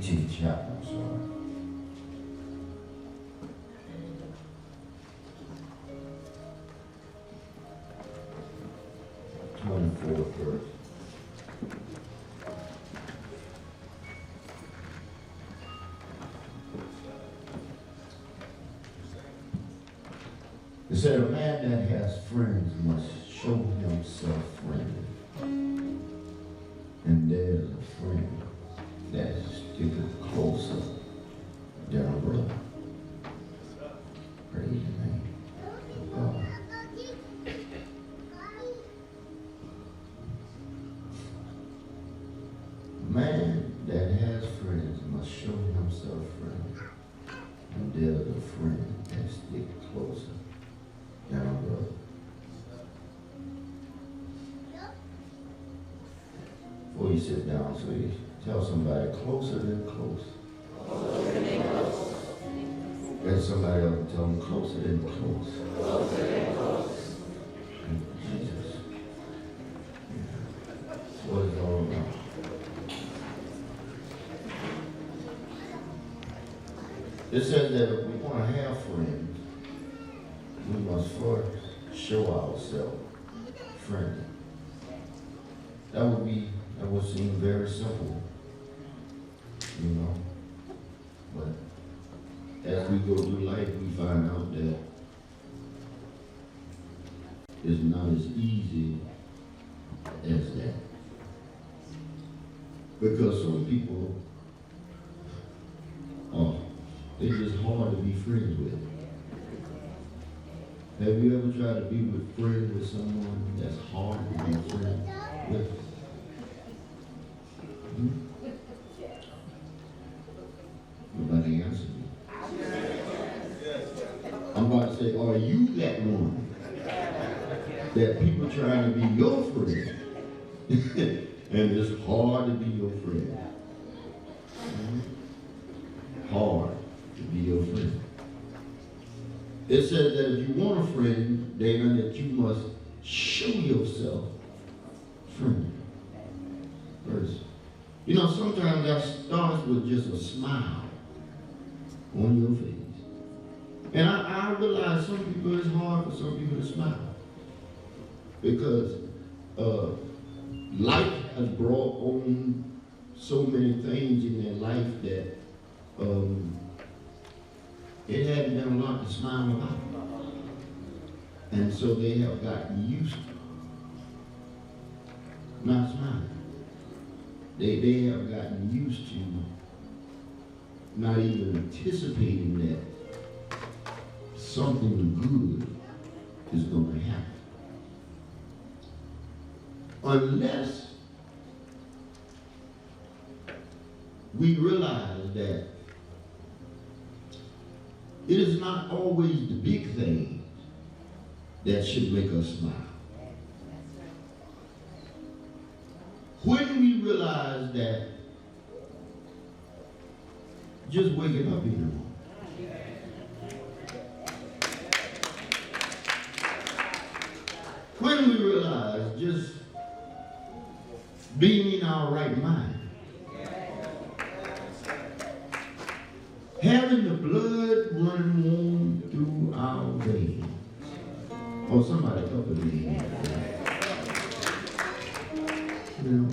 18th chapter, I'm sorry. 24th verse. It said, a man that has friends must show himself friendly. And there's a friend that sticketh closer than a brother. Praise the name of God. A man that has friends must show himself friendly. And there's a friend that sticks closer than a brother. Before you sit down, so you tell somebody closer than close. Closer than close. Let somebody else tell them closer than close. Closer than close. Jesus. Yeah. That's what it's all about. It says that if we want to have friends, we must first show ourselves friendly. That would seem very simple, you know. But as we go through life, we find out that it's not as easy as that. Because some people they're just hard to be friends with. Have you ever tried to be friends with someone that's hard to be friends with? Nobody answered me. I'm about to say, are you that one that people trying to be your friend and it's hard to be your friend? Hard to be your friend. It says that if you want a friend, then that you must show yourself friendly. First. You know, sometimes that starts with just a smile on your face. And I realize some people, it's hard for some people to smile. Because life has brought on so many things in their life that it hadn't been a lot to smile about. And so they have gotten used to not smiling. They have gotten used to not even anticipating that something good is going to happen. Unless we realize that it is not always the big things that should make us smile. When we realize that just waking up in the morning, when we realize just being in our right mind, having the blood running warm through our veins. Oh, somebody help me. You know,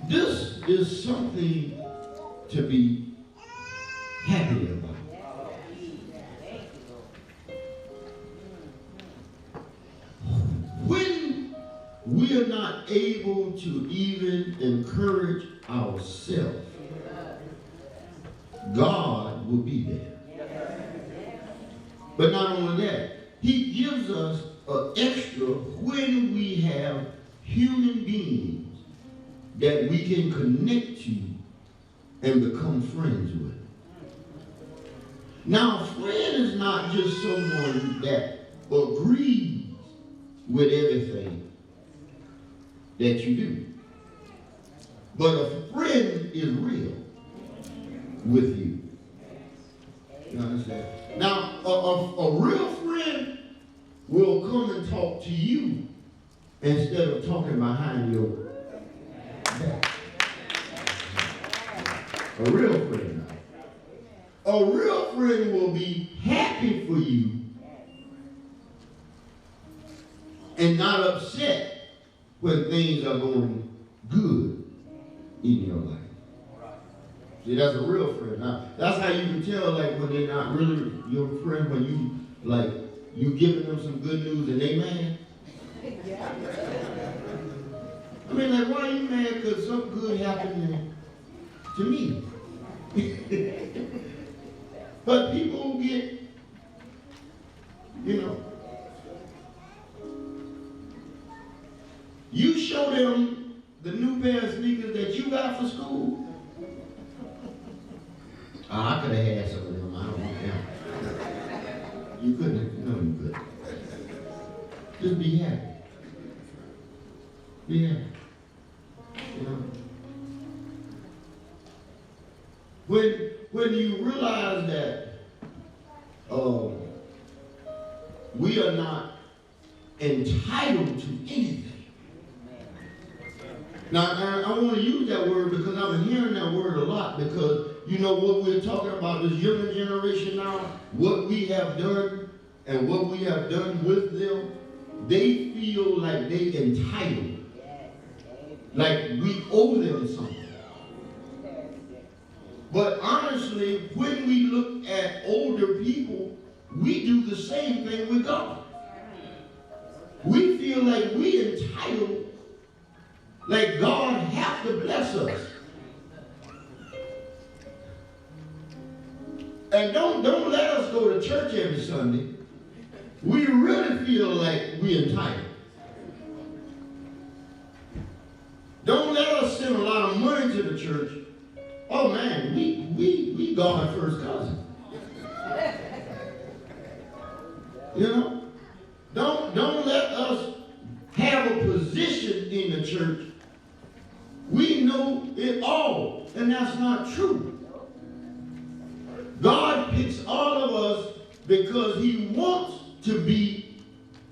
this is something to be happy about. When we are not able to even encourage ourselves, God will be there. But not only that, He gives us an extra when we have human beings that we can connect to and become friends with. Now, a friend is not just someone that agrees with everything that you do. But a friend is real with you. You understand? Now, a real friend will come and talk to you instead of talking behind your back. A real friend now. A real friend will be happy for you and not upset when things are going good in your life. See, that's a real friend. Now, that's how you can tell, like, when they're not really your friend, when you, like, you giving them some good news and they mad. I mean, like, why are you mad? Because something good happened to me. But people get, you know, you show them the new pair of sneakers that you got for school. Oh, I could have had some of them. I don't want them. You couldn't. No, you couldn't. Just be happy. Be happy. You know? When you realize that we are not entitled to anything. Now, I want to use that word because I've been hearing that word a lot, because you know what we're talking about, this younger generation now, what we have done and what we have done with them, they feel like they entitled. Like we owe them something. But honestly, when we look at older people, we do the same thing with God. We feel like we entitled, like God has to bless us. And don't let us go to church every Sunday. We really feel like we're entitled. Don't let us send a lot of money to the church. Oh man, we God's first cousin. You know? Don't let us have a position in the church. We know it all, and that's not true. God picks all of us because he wants to be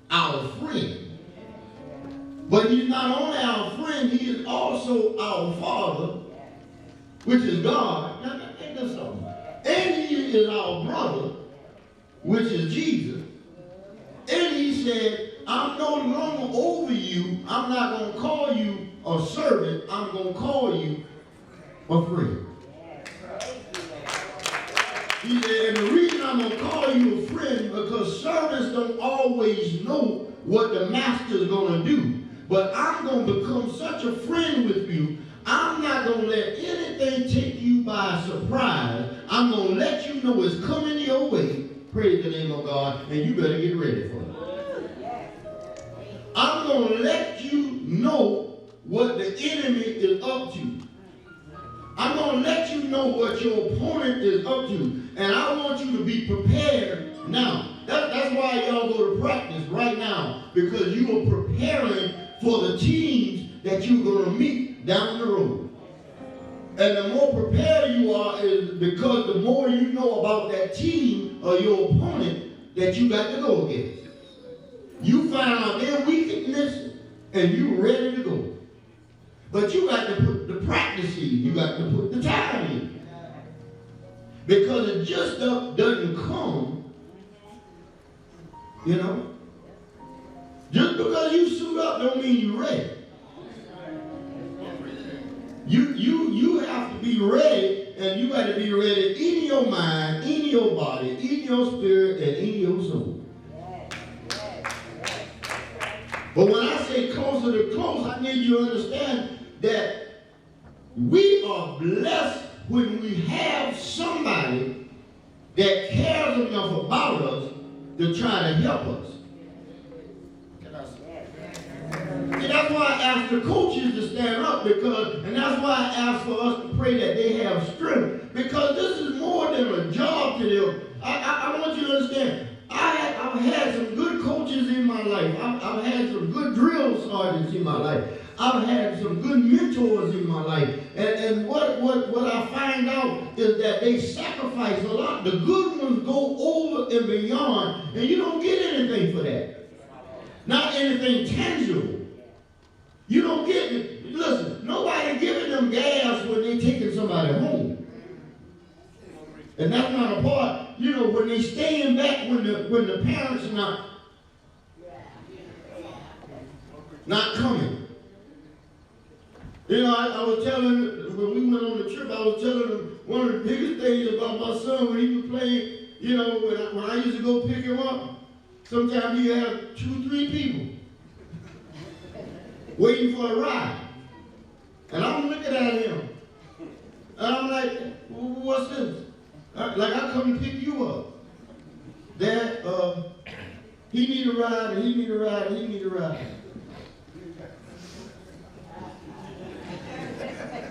our friend. But he's not only our friend, he is also our Father, which is God. Now, think of something. And he is our brother, which is Jesus. And he said, I'm no longer over you. I'm not going to call you a servant. I'm going to call you a friend. He said, and the reason I'm going to call you a friend, because servants don't always know what the master's going to do. But I'm going to become such a friend with you, I'm not going to let anything take you by surprise. I'm going to let you know it's coming your way. Praise the name of God. And you better get ready for it. I'm going to let you know what the enemy is up to. I'm going to let you know what your opponent is up to. And I want you to be prepared now. That's why y'all go to practice right now. Because you are preparing for the teams that you're going to meet down the road. And the more prepared you are is because the more you know about that team or your opponent that you got to go against. You find out their weakness and you're ready to go. But you got to put the practice in. You got to put the time in. Because it just doesn't come, you know. Just because you suit up don't mean you're ready. You have to be ready, and you got to be ready in your mind, in your body, in your spirit, and in your soul. But when I say closer to close, I need you to understand that we are blessed when we have somebody that cares enough about us to try to help us. And that's why I ask the coaches to stand up, and that's why I ask for us to pray that they have strength, because this is more than a job to them. I want you to understand, I've had some good coaches in my life. I've had some good drill sergeants in my life. I've had some good mentors in my life. And what I find out is that they sacrifice a lot. The good ones go over and beyond, and you don't get anything for that. Not anything tangible. You don't get it. Listen, nobody giving them gas when they taking somebody home. And that's not a part, you know, when they stand back when the parents are not coming. You know, I was telling, when we went on the trip, I was telling them one of the biggest things about my son when he was playing, you know, when I used to go pick him up, sometimes you have 2, 3 people waiting for a ride. And I'm looking at him. And I'm like, what's this? Like, I come to pick you up. Dad, he need a ride, and he need a ride, and he need a ride.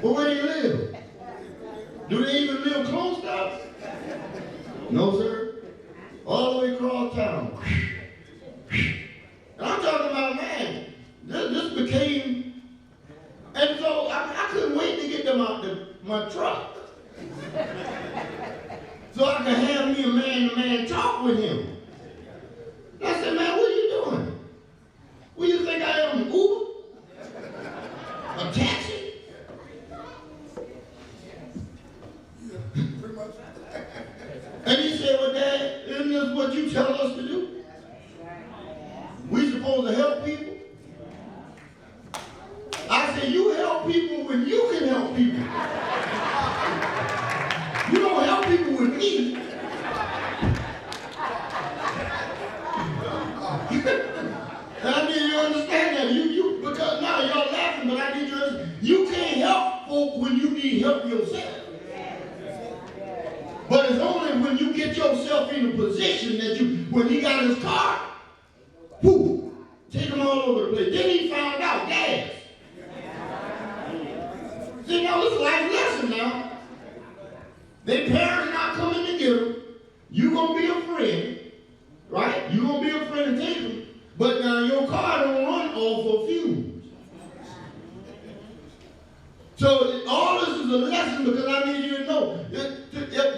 But where do they live? Do they even live close to us? No, sir. All the way across town. And I'm talking about, man, this became, and so I couldn't wait to get them out my truck. So I could have me a man-to-man talk with him. And I said, man, what are you doing? What do you think I am, an Uber? A taxi? And he said, well, Dad, isn't this what you tell us to do? We supposed to help people? I said, you help people when you can help people. You don't help people with me. And I need you to understand that. Because now y'all laughing, but I need you to understand. You can't help folk when you need help yourself. But it's only when you get yourself in a position that when he got his car, whoo, take him all over the place. Then he found out gas. See, now it's a life lesson now. Their parents not coming to get them. You gonna be a friend, right? You gonna be a friend and take them. But now your car don't run off of fumes. So all this is a lesson because I need you to know.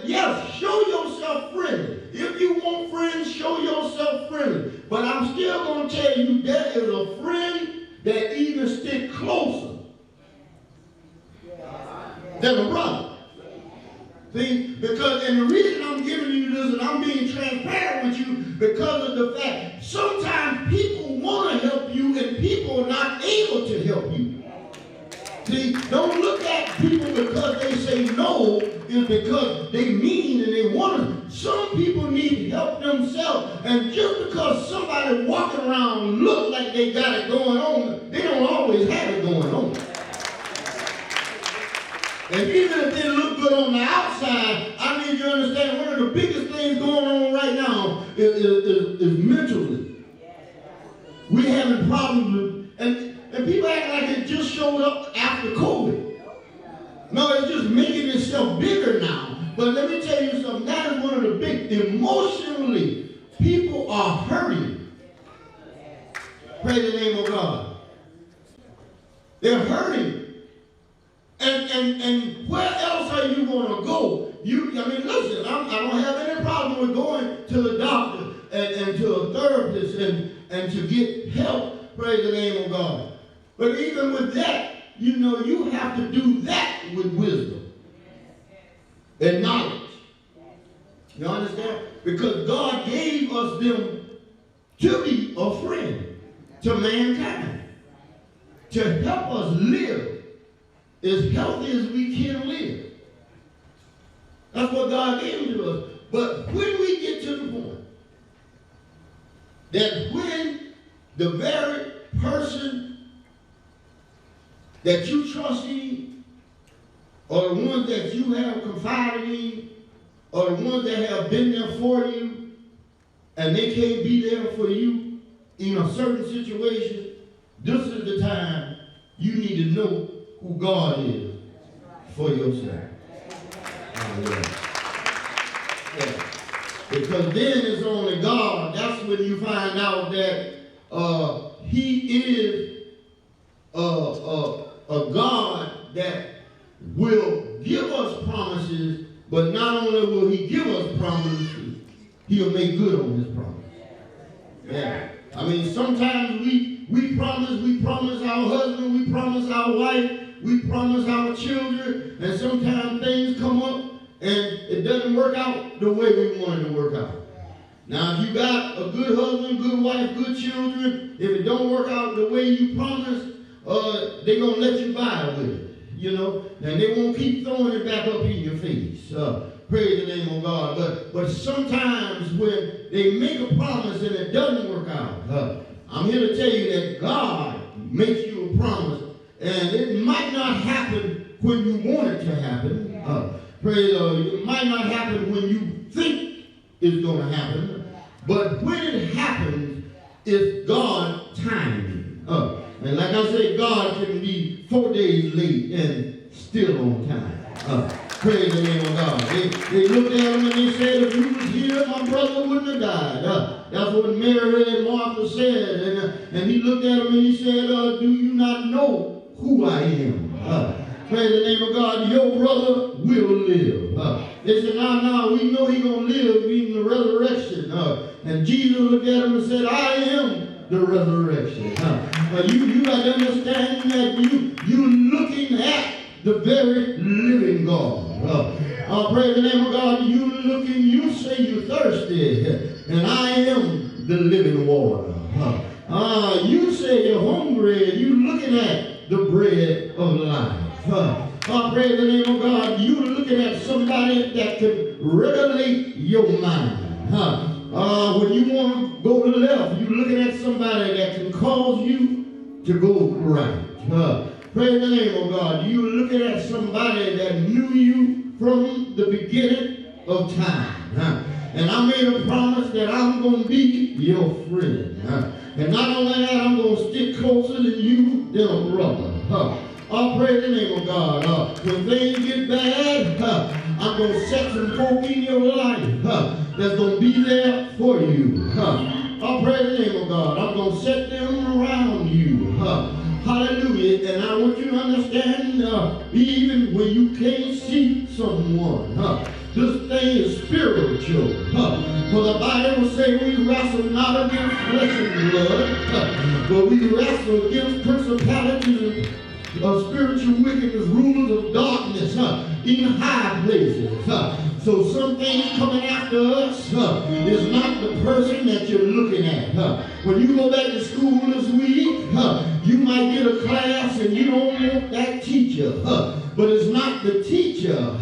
Yes, show yourself friendly. If you want friends, show yourself friendly. But I'm still going to tell you there is a friend that even stick closer than a brother. See, because, and the reason I'm giving you this and I'm being transparent with you because of the fact sometimes people want to help you and people are not able to help you. See, don't look at people because they say no, is because they mean and they want to. Some people need help themselves, and just because somebody walking around look like they got it going on, they don't always have it going on. And even if they look good on the outside, I need you to understand one of the biggest things going on right now is mentally. We having problems with, and people act like it just showed up after COVID. No, it's just making itself bigger now. But let me tell you something, that is one of the big, emotionally, people are hurting. Praise the name of God. They're hurting. And where else are you going to go? I mean, listen, I don't have any problem with going to the doctor and to a therapist and to get help. Praise the name of God. But even with that, you know, you have to do that with wisdom and knowledge. You understand? Because God gave us them to be a friend to mankind, to help us live as healthy as we can live. That's what God gave to us. But when we get to the point that when the very person that you trust in, or the ones that you have confided in, or the ones that have been there for you, and they can't be there for you in a certain situation, this is the time you need to know who God is for yourself. Yeah. Because then it's only God. That's when you find out that He is a God that will give us promises, but not only will He give us promises, He'll make good on His promise. Yeah. I mean, sometimes we promise our husband, we promise our wife, we promise our children, and sometimes things come up and it doesn't work out the way we want it to work out. Now, if you got a good husband, good wife, good children, if it don't work out the way you promised, they're going to let you by with it, you know, and they won't keep throwing it back up in your face. Praise the name of God. But sometimes when they make a promise and it doesn't work out, I'm here to tell you that God makes you a promise, and it might not happen when you want it to happen. It might not happen when you think it's going to happen, but when it happens, it's God's timing. And like I said, God can be 4 days late and still on time. Praise the name of God. They looked at him and they said, if you was here, my brother wouldn't have died. That's what Mary and Martha said. And he looked at him and he said, do you not know who I am? Praise the name of God. Your brother will live. They said, no, we know he's going to live in the resurrection. And Jesus looked at him and said, I am the resurrection. You got to understand that you're looking at the very living God. Praise the name of God. You say you're thirsty, and I am the living water. You say you're hungry, and you're looking at the bread of life. Praise the name of God. You're looking at somebody that can regulate your mind. When you want to go to the left, you're looking at somebody that can cause you to go right. Praise the name of God. You're looking at somebody that knew you from the beginning of time. And I made a promise that I'm going to be your friend. And not only that, I'm going to stick closer than you than a brother. Praise the name of God. When things get bad, I'm going to set some folk in your life that's going to be there for you. Praise the name of God. I'm going to set them around you. Hallelujah. And I want you to understand, even when you can't see someone, this thing is spiritual. For the Bible will say we wrestle not against flesh and blood, but we wrestle against principalities and spiritual wickedness, rulers of darkness in high places. So some things coming after us is not the person that you're looking at. When you go back to school this week, you might get a class and you don't want that teacher. But it's not the teacher.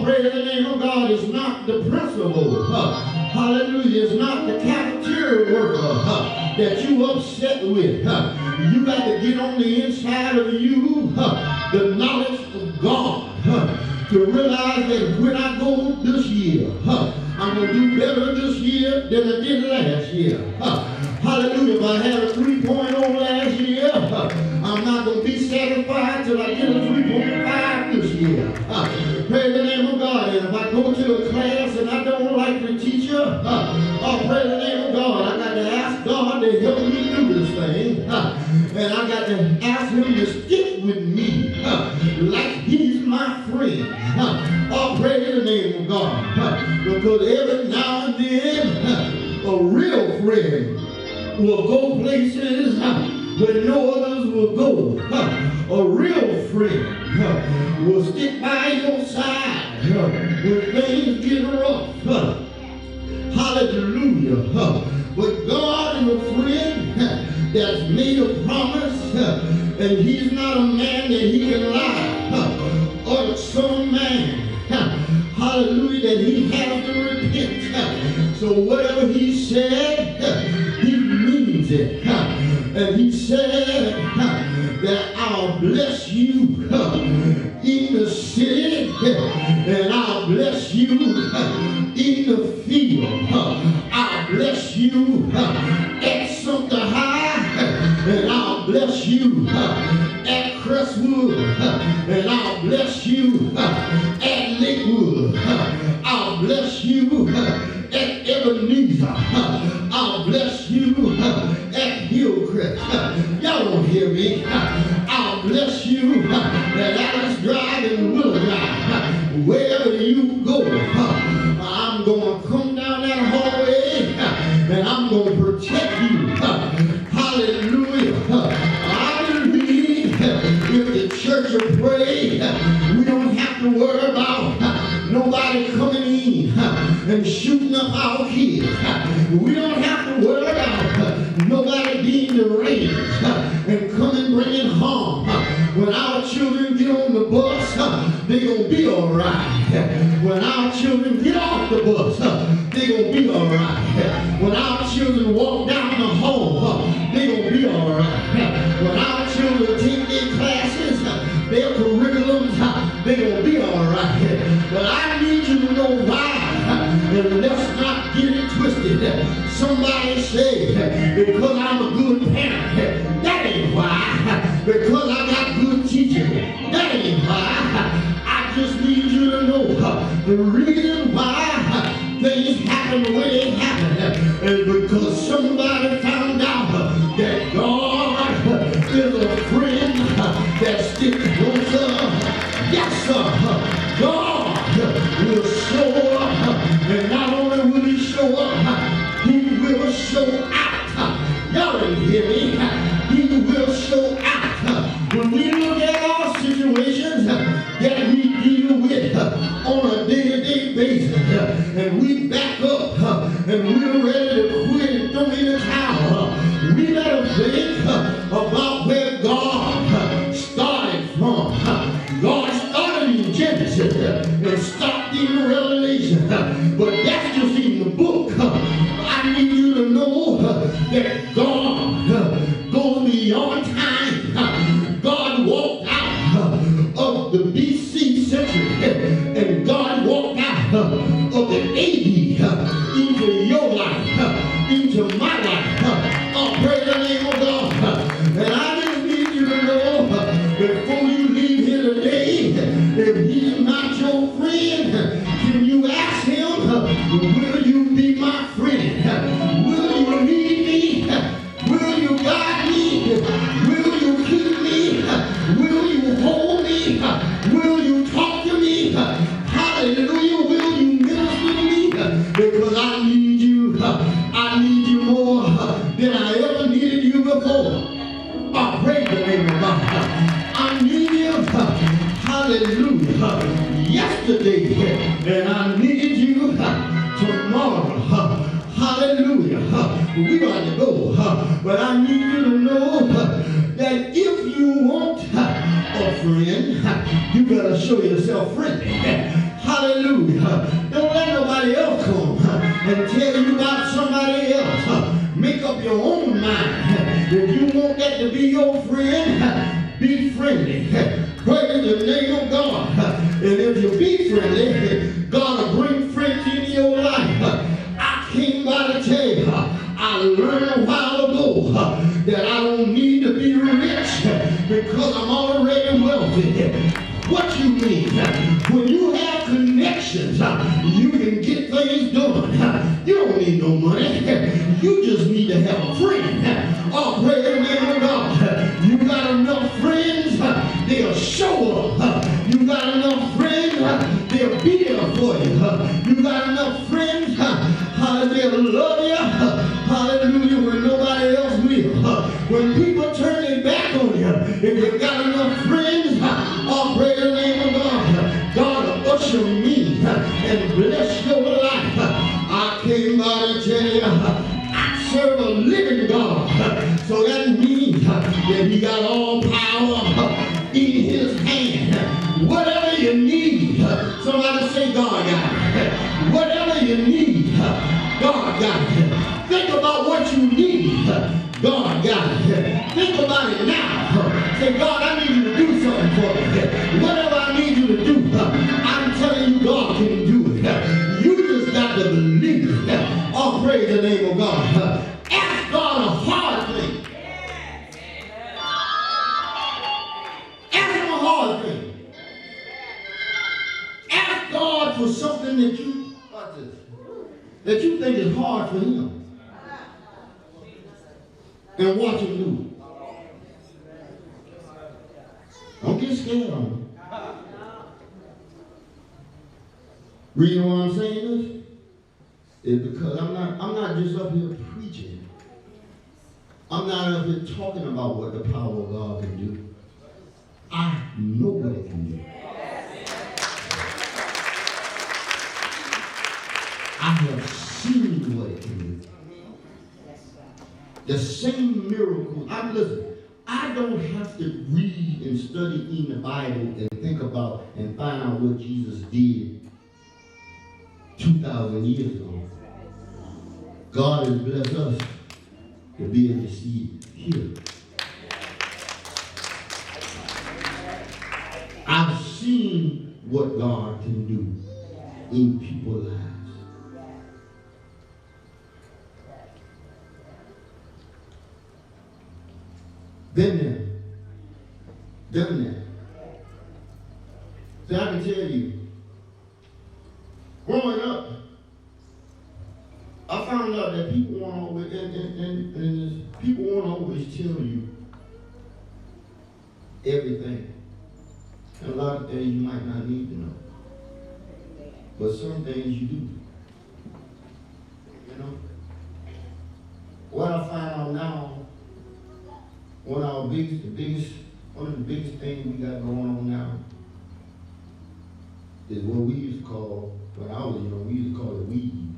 Praise the name of God. It's not the principal. Hallelujah. It's not the cafeteria worker that you upset with. You got to get on the inside of you the knowledge of God. To realize that when I go this year, I'm going to do better this year than I did last year. Hallelujah. If I had a 3.0 last year, I'm not going to be satisfied till I get a 3.5 this year. Praise the name of God. And if I go to a class and I don't like the teacher, praise the name of God. I got to ask God to help me through this thing. And I got to ask him to stick with me like he's my friend. Praise the name of God. Because every now and then, a real friend will go places where no others will go. A real friend will stick by your side when things get rough. Hallelujah. But God is a friend that's made a promise, and he's not a man that he can lie, or the son of man, hallelujah, that he has to repent. So whatever he said, he means it. And he said that I'll bless you in the city, and I'll bless you in the field. I'll bless you at Sumter High, and I'll bless you at Crestwood, and I'll bless you at Lakewood. I'll bless you at Ebenezer. I'll bless you at Hillcrest. Y'all don't hear me. I'll bless you at Alice Drive and Willow Drive. Wherever you go, I'm going to come down that hallway and I'm going to protect you. Hallelujah. I believe if the church will pray, we don't have to worry about nobody kids. We don't have to worry about nobody being deranged and coming bringing harm. When our children get on the bus, they're going to be all right. When our children get off the bus, they're going to be all right. When our children walk down the hall, they're going to be all right. When our children take their classes, their curriculums, they're going to be all right. But I need you to know why. And let's not get it twisted. Somebody say, because I'm a good parent, that ain't why. Because I got good teachers, that ain't why. I just need you to know the reason why things happen the way they happen is because somebody found out that God is a friend that sticks closer. Yes, sir. God will show up, and not only will he show up, he will show out. Y'all didn't hear me. He will show out. When we look at our situations that we deal with on a day-to-day basis, and we back up, and we're ready to quit and throw in the towel, we better think about where God started from. God started in Genesis and stopped in Revelation, but that's just in the book. I need you to know that God goes beyond time. God walked out of the BC century, and God walked out of the AD into your life, into my life. Oh, praise the name of God. And I just need you to know before you leave here today, if he's not your friend, can you ask him, will you be my friend? Will you lead me? Will you guide me? Will you keep me? Will you hold me? Will you talk to me? Hallelujah. Will you minister to me? Because I need you. I need you more than I ever needed you before. Oh, praise the name of God. I need you. Hallelujah. Yesterday, and I need you tomorrow. Hallelujah. We got to go. But I need you to know that if you want a friend, you better show yourself friendly. Hallelujah. Don't let nobody else come and tell you about somebody else. Make up your own mind. If you want that to be your friend, be friendly. Praise the name of God. And if you be friendly, God will bring friends into your life. I came by to tell you, I learned a while ago that I don't need to be rich because I'm already wealthy. What you mean? When you have connections, you can get things done. You don't need no money. You just need to have a friend. Oh, praise the name of God. You got enough friends, they'll show up. You got enough friends, they'll be there for you. You got enough friends, they'll love you. Hallelujah, when nobody else will. When people turn their back on you, if you got enough friends, oh, praise the name of God. God will usher me and bless your life. I came by to tell you, I serve a living God. So that means that he got all power in his hand. Whatever you need, somebody say God got it. Whatever you need, God got it. Think about what you need. God got it. Think about it now. Say, God, I need you to do something for me. Whatever I need you to do, I'm telling you, God can do it. You just got to believe it. Oh, praise the name of God. Ask God a hard thing. Ask him a hard thing. Ask God for something that you think is hard for him. And watch him do it. Don't get scared on him. Reason why I'm saying this is because I'm not just up here preaching. I'm not up here talking about what the power of God can do. I know what it can do. I have seen miracles. Listen, I don't have to read and study in the Bible and think about and find out what Jesus did 2,000 years ago. God has blessed us to be able to see it here. I've seen what God can do in people's lives. Been there, done that. So I can tell you, growing up, I found out that people won't always, and people won't always tell you everything. And a lot of things you might not need to know. But some things you do. You know? What I find out now, one of the biggest things we got going on now is what we used to call, when I was young, we used to call it weed.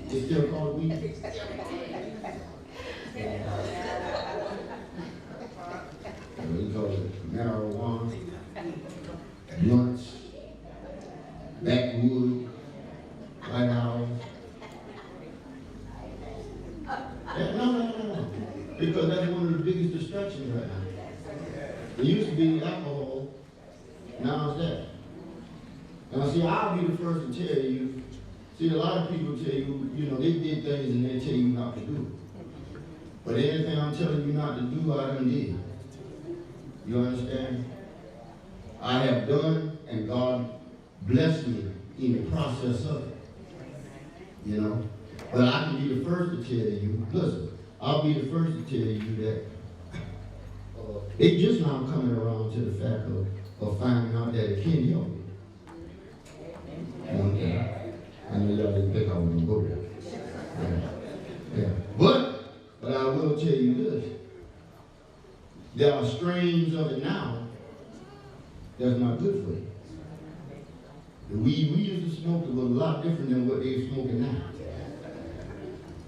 They still call it weed? We call it marijuana, blunts, backwood, White House. No. Because that's one of the biggest distractions right now. It used to be alcohol, now it's that. Now see, I'll be the first to tell you, see a lot of people tell you, they did things and they tell you not to do it. But anything I'm telling you not to do, I done did. You understand? I have done, and God blessed me in the process of it. But I can be the first to tell you, listen, I'll be the first to tell you that it just now coming around to the fact of finding out that it can help you. One thing. I know y'all didn't think I was going to go there. Yeah. But I will tell you this. There are strains of it now that's not good for you. The weed we used to smoke was a lot different than what they're smoking now.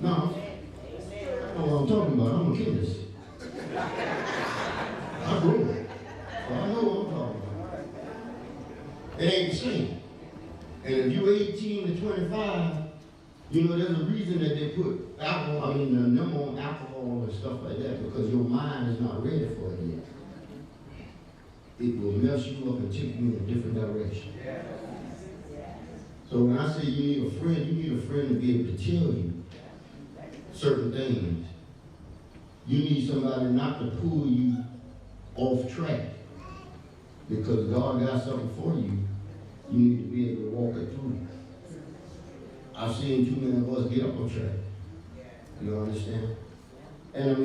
No, I know what I'm talking about. I'm a chemist. I grew it. So I know what I'm talking about. It ain't the same. And if you're 18 to 25, there's a reason that they put alcohol, the number on alcohol and stuff like that, because your mind is not ready for it yet. It will mess you up and take you in a different direction. So when I say you need a friend, you need a friend to be able to tell you certain things. You need somebody not to pull you off track. Because God got something for you, you need to be able to walk it through. I've seen too many of us get up on track. You understand? And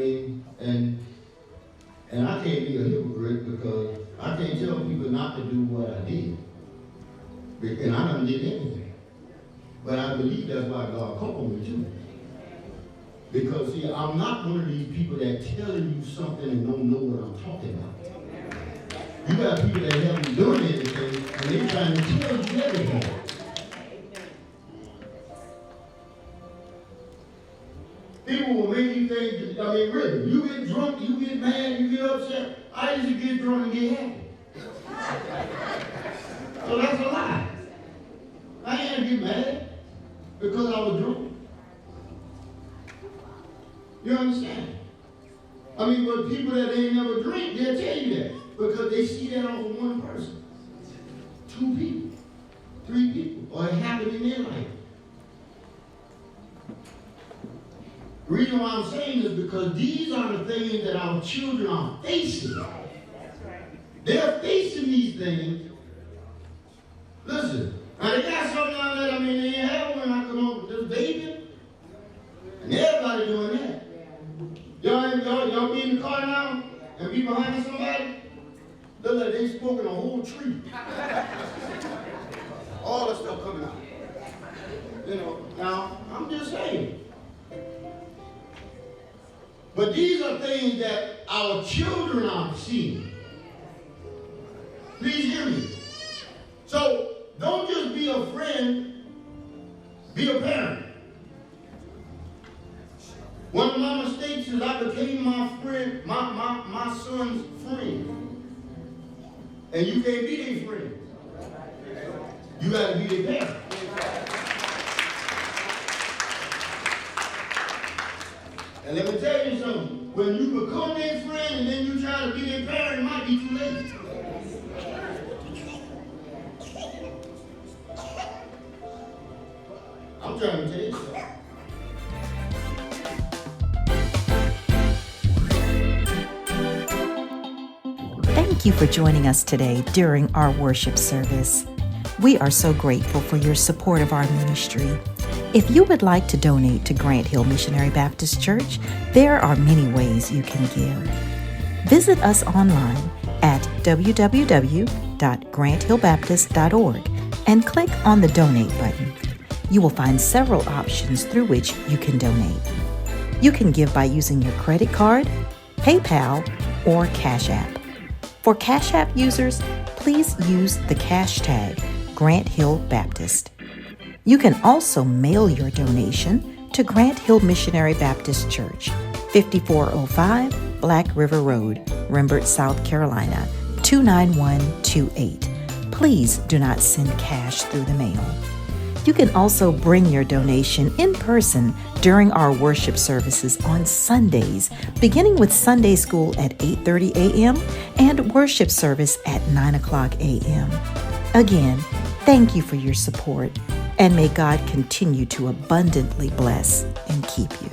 and I can't be a hypocrite because I can't tell people not to do what I did. And I done did anything. But I believe that's why God called me too. Because see, I'm not one of these people that telling you something and don't know what I'm talking about. You got people that haven't done anything and they're trying to tell you everything. People will make you think, really, you get drunk, you get mad, you get upset. I used to get drunk and get happy. So that's a lie. I ain't get mad because I was drunk. You understand? But people that ain't never drink, they'll tell you that. Because they see that off of one person. 2 people. 3 people. Or it happened in their life. The reason why I'm saying this because these are the things that our children are facing. They're facing these things. Listen, now they got something out there, they ain't have when I come up with this baby. And everybody doing that. Y'all be in the car now and be behind somebody? Look like they smoking a whole tree. All the stuff coming out. Now, I'm just saying. But these are things that our children are seeing. Please hear me. So, don't just be a friend, be a parent. One of my mistakes is I became my friend, my son's friend. And you can't be their friend. You got to be their parent. And let me tell you something. When you become their friend and then you try to be their parent, it might be too late. I'm trying to tell you something. Thank you for joining us today during our worship service. We are so grateful for your support of our ministry. If you would like to donate to Grant Hill Missionary Baptist Church, there are many ways you can give. Visit us online at www.granthillbaptist.org and click on the Donate button. You will find several options through which you can donate. You can give by using your credit card, PayPal, or Cash App. For Cash App users, please use the cash tag Grant Hill Baptist. You can also mail your donation to Grant Hill Missionary Baptist Church, 5405 Black River Road, Rembert, South Carolina, 29128. Please do not send cash through the mail. You can also bring your donation in person during our worship services on Sundays, beginning with Sunday school at 8:30 a.m. and worship service at 9 o'clock a.m. Again, thank you for your support, and may God continue to abundantly bless and keep you.